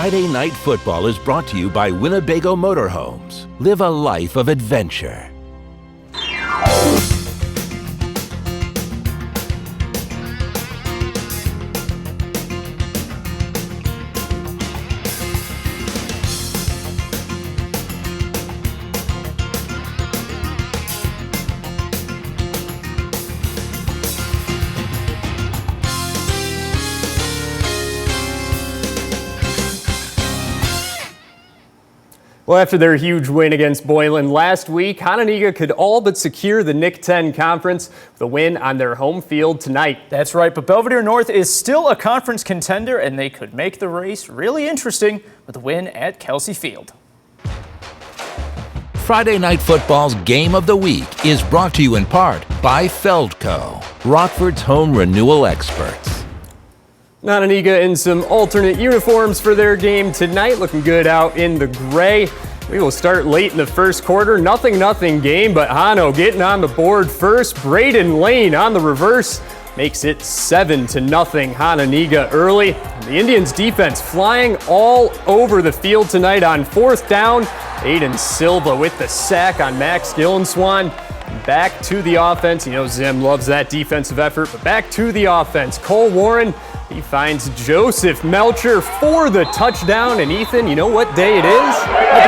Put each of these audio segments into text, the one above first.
Friday Night Football is brought to you by Winnebago Motorhomes. Live a life of adventure. Well, after their huge win against Boylan last week, Hononegah could all but secure the NIC 10 conference with a win on their home field tonight. That's right, but Belvedere North is still a conference contender, and they could make the race really interesting with a win at Kelsey Field. Friday Night Football's Game of the Week is brought to you in part by Feldco, Rockford's home renewal experts. Hononegah in some alternate uniforms for their game tonight, looking good out in the gray. We will start late in the first quarter. Nothing game, but Hano getting on the board first. Braden Lane on the reverse makes it 7-0 Hononegah early. The Indians defense flying all over the field tonight on fourth down. Aiden Silva with the sack on Max Gillenswan. Back to the offense. You know Zim loves that defensive effort, but back to the offense. Cole Warren, he finds Joseph Melcher for the touchdown. And Ethan, you know what day it is?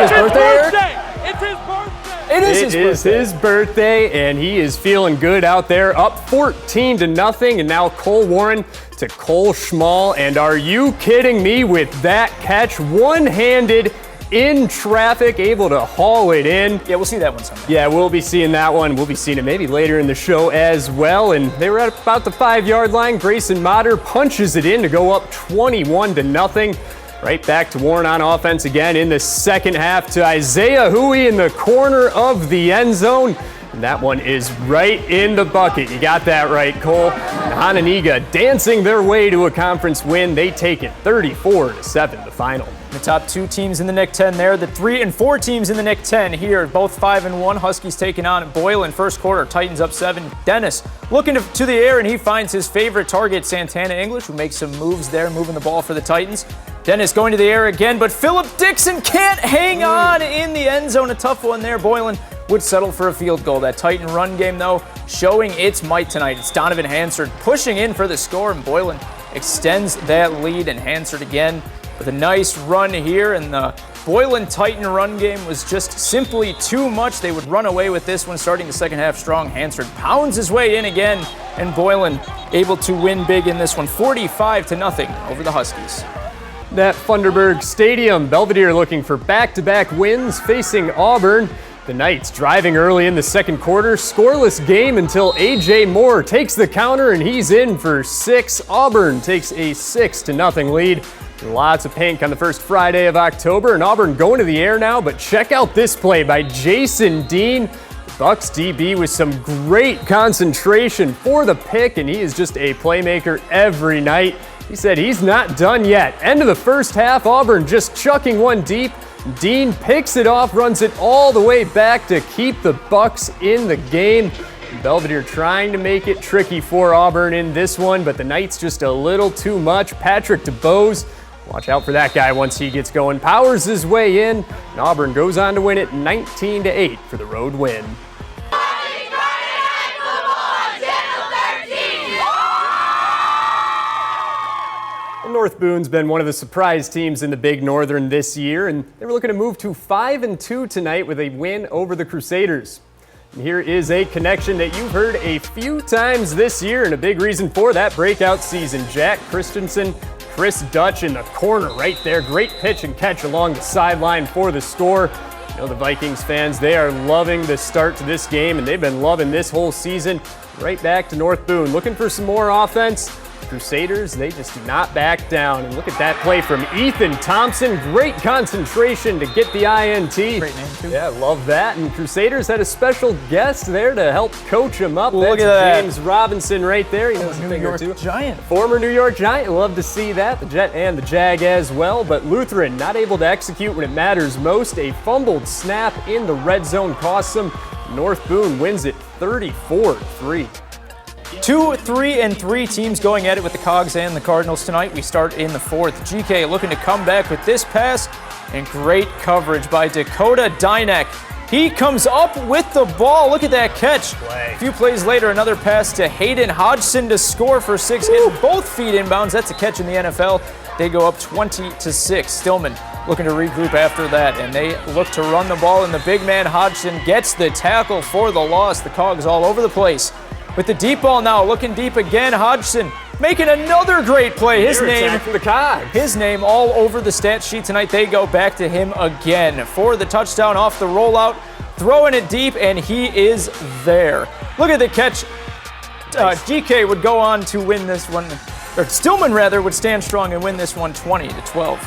It's his birthday. It's his birthday. It is his birthday, and he is feeling good out there. Up 14-0, and now Cole Warren to Cole Schmall. And are you kidding me with that catch? One-handed in traffic, able to haul it in. Yeah, we'll see that one someday. Yeah, we'll be seeing that one. We'll be seeing it maybe later in the show as well. And they were at about the 5-yard line. Grayson Motter punches it in to go up 21-0. Right back to Warren on offense again in the second half to Isaiah Hui in the corner of the end zone. And that one is right in the bucket. You got that right, Cole. Hononegah dancing their way to a conference win. They take it 34-7, the final. The top two teams in the NIC 10 there, the 3 and 4 teams in the NIC 10 here, both 5-1. Huskies taking on Boylan first quarter, Titans up 7. Dennis looking to the air, and he finds his favorite target, Santana English, who makes some moves there, moving the ball for the Titans. Dennis going to the air again, but Philip Dixon can't hang on in the end zone. A tough one there. Boylan would settle for a field goal. That Titan run game, though, showing its might tonight. It's Donovan Hansard pushing in for the score, and Boylan extends that lead, and Hansard again with a nice run here, and the Boylan Titan run game was just simply too much. They would run away with this one starting the second half strong. Hansard pounds his way in again, and Boylan able to win big in this one, 45-0 over the Huskies. That Funderburg Stadium, Belvedere looking for back-to-back wins facing Auburn. The Knights driving early in the second quarter, scoreless game until A.J. Moore takes the counter and he's in for 6. Auburn takes a 6-0 lead. Lots of pink on the first Friday of October, and Auburn going to the air now, but check out this play by Jason Dean. The Bucks DB with some great concentration for the pick, and he is just a playmaker every night. He said he's not done yet. End of the first half, Auburn just chucking one deep. Dean picks it off, runs it all the way back to keep the Bucks in the game. Belvedere trying to make it tricky for Auburn in this one, but the Knights just a little too much. Patrick DeBose, watch out for that guy once he gets going. Powers his way in, and Auburn goes on to win it 19-8 for the road win. North Boone's been one of the surprise teams in the Big Northern this year, and they were looking to move to 5-2 tonight with a win over the Crusaders. And here is a connection that you've heard a few times this year, and a big reason for that breakout season. Jack Christensen, Chris Dutch in the corner right there. Great pitch and catch along the sideline for the score. You know, the Vikings fans, they are loving the start to this game, and they've been loving this whole season. Right back to North Boone, looking for some more offense. Crusaders, they just do not back down. And look at that play from Ethan Thompson. Great concentration to get the INT. Great name, too. Yeah, love that. And Crusaders had a special guest there to help coach him up. Look That's at that. James Robinson right there. He knows a thing or two. Giant. Former New York Giant. Love to see that. The Jet and the Jag as well. But Lutheran not able to execute when it matters most. A fumbled snap in the red zone costs them. North Boone wins it 34-3. 2, 3, and 3 teams going at it with the Cogs and the Cardinals tonight. We start in the 4th. GK looking to come back with this pass, and great coverage by Dakota Dynek. He comes up with the ball. Look at that catch. A few plays later, another pass to Hayden Hodgson to score for 6. Getting both feet inbounds. That's a catch in the NFL. They go up 20-6. Stillman looking to regroup after that, and they look to run the ball, and the big man Hodgson gets the tackle for the loss. The Cogs all over the place. With the deep ball now, looking deep again, Hodgson making another great play. His name all over the stat sheet tonight. They go back to him again for the touchdown off the rollout, throwing it deep, and he is there. Look at the catch. GK would go on to win this one, or Stillman rather, would stand strong and win this one 20-12.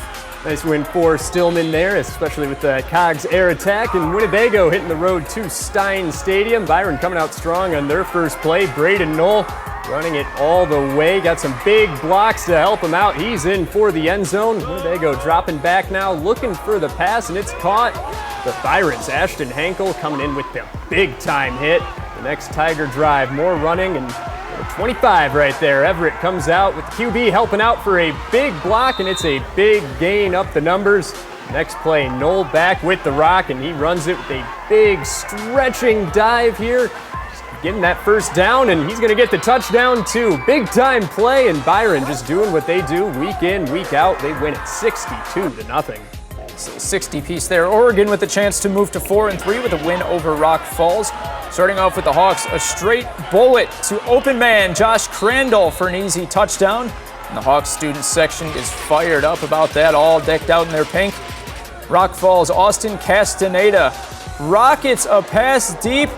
Nice win for Stillman there, especially with the Cogs air attack. And Winnebago hitting the road to Stein Stadium. Byron coming out strong on their first play. Braden Knoll running it all the way. Got some big blocks to help him out. He's in for the end zone. Winnebago dropping back now, looking for the pass, and it's caught. But Byron's Ashton Hankel coming in with the big time hit. The next Tiger drive, more running, and 25 right there. Everett comes out with QB helping out for a big block, and it's a big gain up the numbers. Next play, Knoll back with the rock, and he runs it with a big stretching dive here. Just getting that first down, and he's going to get the touchdown too. Big time play, and Byron just doing what they do week in, week out. They win it 62-0. 60 piece there. Oregon with a chance to move to 4-3 with a win over Rock Falls. Starting off with the Hawks, a straight bullet to open man Josh Crandall for an easy touchdown. And the Hawks student section is fired up about that, all decked out in their pink. Rock Falls, Austin Castaneda rockets a pass deep,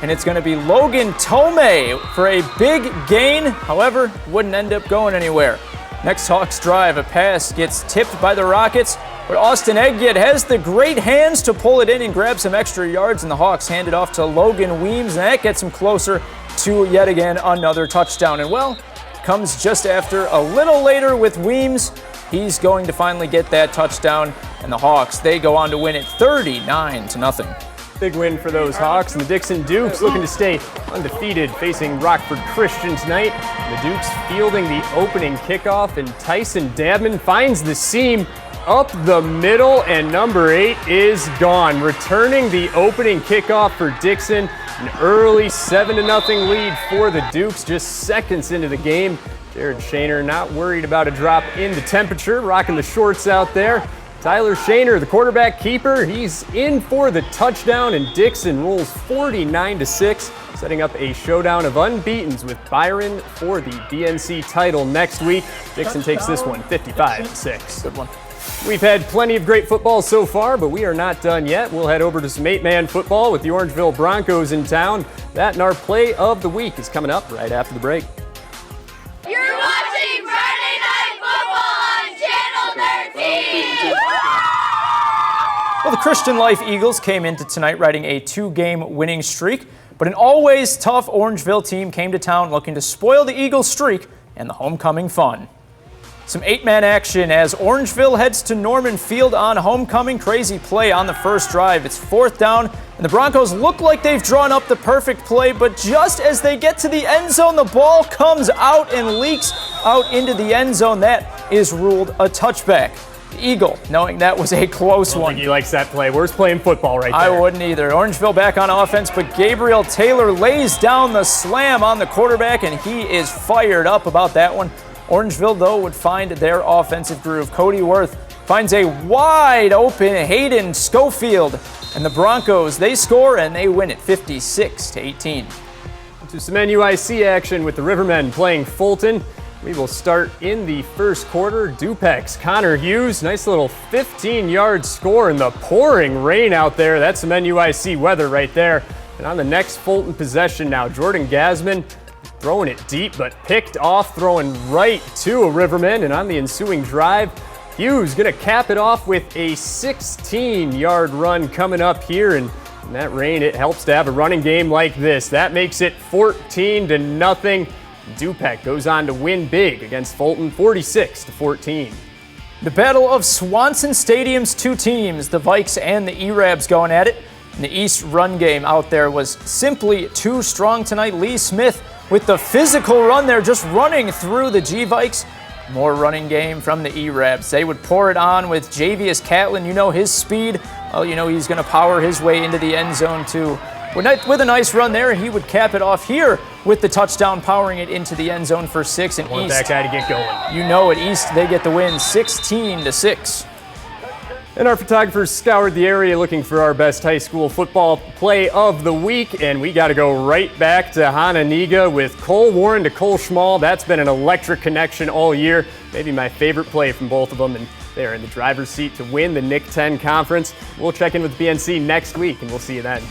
and it's going to be Logan Tomei for a big gain. However, wouldn't end up going anywhere. Next Hawks drive, a pass gets tipped by the Rockets, but Austin Egget has the great hands to pull it in and grab some extra yards, and the Hawks hand it off to Logan Weems, and that gets him closer to yet again another touchdown. And well, comes just after a little later with Weems. He's going to finally get that touchdown, and the Hawks, they go on to win it 39-0. Big win for those Hawks, and the Dixon Dukes looking to stay undefeated, facing Rockford Christian tonight. The Dukes fielding the opening kickoff, and Tyson Dabman finds the seam up the middle, and number 8 is gone. Returning the opening kickoff for Dixon, an early 7-0 lead for the Dukes just seconds into the game. Jared Shaner not worried about a drop in the temperature, rocking the shorts out there. Tyler Shaner, the quarterback keeper, he's in for the touchdown, and Dixon rolls 49-6, setting up a showdown of unbeatens with Byron for the DNC title next week. Dixon takes this one 55-6. Good one. We've had plenty of great football so far, but we are not done yet. We'll head over to some 8-man football with the Orangeville Broncos in town. That and our play of the week is coming up right after the break. You're watching Friday Night Football on Channel 13! Well, the Christian Life Eagles came into tonight riding a 2-game winning streak, but an always tough Orangeville team came to town looking to spoil the Eagles' streak and the homecoming fun. Some 8-man action as Orangeville heads to Norman Field on homecoming. Crazy play on the first drive. It's 4th down, and the Broncos look like they've drawn up the perfect play, but just as they get to the end zone, the ball comes out and leaks out into the end zone. That is ruled a touchback. The Eagle, knowing that was a close one. I think he likes that play. Worst play in football right there. I wouldn't either. Orangeville back on offense, but Gabriel Taylor lays down the slam on the quarterback, and he is fired up about that one. Orangeville, though, would find their offensive groove. Cody Worth finds a wide open Hayden Schofield, and the Broncos, they score and they win it 56-18. To some NUIC action with the Rivermen playing Fulton. We will start in the first quarter. Dupex's Connor Hughes, nice little 15-yard score in the pouring rain out there. That's some NUIC weather right there. And on the next Fulton possession now, Jordan Gasman throwing it deep, but picked off, throwing right to a Riverman. And on the ensuing drive, Hughes going to cap it off with a 16-yard run coming up here. And in that rain, it helps to have a running game like this. That makes it 14-0. Dupek goes on to win big against Fulton, 46-14. The battle of Swanson Stadium's two teams, the Vikes and the E-Rabs, going at it. And the East run game out there was simply too strong tonight. Lee Smith with the physical run there, just running through the G-Vikes. More running game from the E-Rabs. They would pour it on with Javius Catlin. You know his speed. Well, you know he's going to power his way into the end zone too. With a nice run there, and he would cap it off here with the touchdown, powering it into the end zone for 6. And Want East, that guy to get going. you know it, East, they get the win 16-6. And our photographers scoured the area looking for our best high school football play of the week, and we got to go right back to Hononegah with Cole Warren to Cole Schmall. That's been an electric connection all year. Maybe my favorite play from both of them, and they're in the driver's seat to win the NIC 10 conference. We'll check in with BNC next week, and we'll see you then.